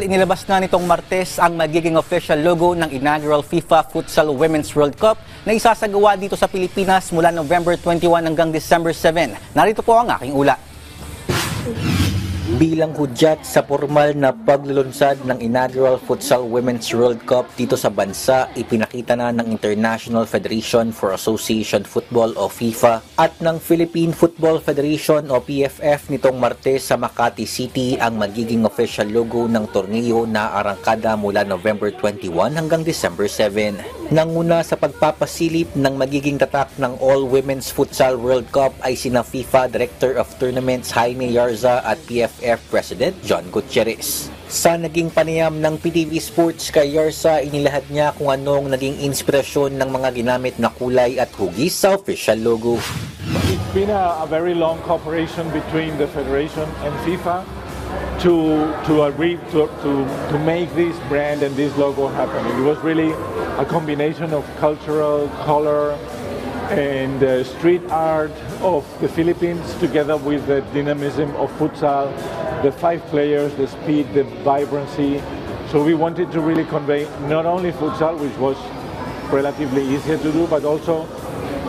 Inilabas na nitong Martes ang magiging official logo ng inaugural FIFA Futsal Women's World Cup na isasagawa dito sa Pilipinas mula November 21 hanggang December 7. Narito po ang aking ula. Bilang hudyat sa formal na paglulunsad ng inaugural Futsal Women's World Cup dito sa bansa, ipinakita na ng International Federation for Association Football o FIFA at ng Philippine Football Federation o PFF nitong Martes sa Makati City ang magiging official logo ng torneo na arangkada mula November 21 hanggang December 7. Nanguna sa pagpapasilip ng magiging tatak ng All Women's Futsal World Cup ay sina FIFA Director of Tournaments Jaime Yarza at PFF President John Gutierrez. Sa naging panayam ng PTV Sports kay Yarza, inilahad niya kung anong naging inspirasyon ng mga ginamit na kulay at hugis sa official logo. It's been a very long cooperation between the Federation and FIFA to agree to make this brand and this logo happen. It was really a combination of cultural, color, and street art of the Philippines together with the dynamism of futsal, the 5 players, the speed, the vibrancy. So we wanted to really convey not only futsal, which was relatively easier to do, but also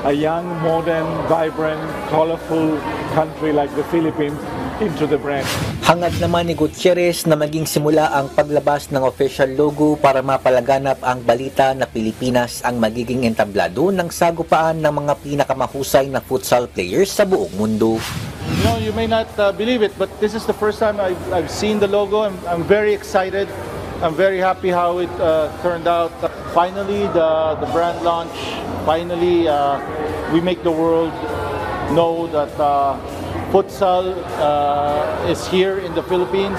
a young, modern, vibrant, colorful country like the Philippines into the brand. Hangad naman ni Gutierrez na maging simula ang paglabas ng official logo para mapalaganap ang balita na Pilipinas ang magiging entablado ng sagupaan ng mga pinakamahusay na futsal players sa buong mundo. You know, you may not believe it, but this is the first time I've seen the logo. I'm very excited. I'm very happy how it turned out. Finally, the brand launch. Finally, we make the world know that futsal is here in the Philippines,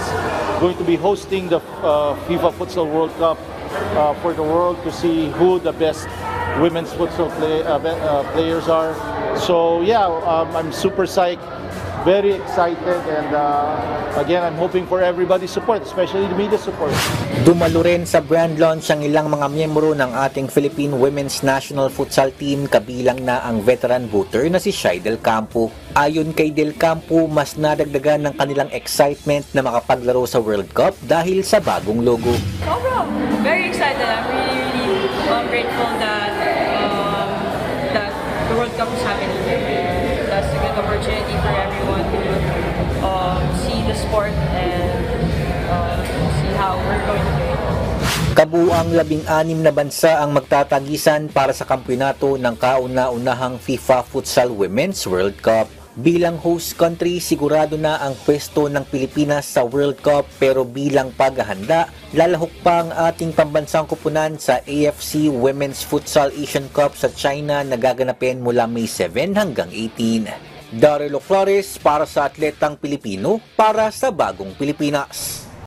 going to be hosting the FIFA Futsal World Cup for the world to see who the best women's futsal players are. So yeah, I'm super psyched, very excited, and again, I'm hoping for everybody's support, especially the media support. Dumalo rin sa brand launch ang ilang mga miyembro ng ating Philippine Women's National Futsal Team, kabilang na ang veteran voter na si Shai Del Campo. Ayon kay Del Campo, mas nadagdagan ng kanilang excitement na makapaglaro sa World Cup dahil sa bagong logo. Overall, very excited. I'm really grateful that the World Cup is happening here. That's a good opportunity for everyone to see the sport and see how we're going to do it. Kabuuang 16 na bansa ang magtatagisan para sa kampyonato ng kauna-unahang FIFA Futsal Women's World Cup. Bilang host country, sigurado na ang pwesto ng Pilipinas sa World Cup, pero bilang paghahanda, lalahok pa ang ating pambansang kupunan sa AFC Women's Futsal Asian Cup sa China na gaganapin mula May 7 hanggang 18. Darrell Flores para sa Atletang Pilipino, para sa Bagong Pilipinas.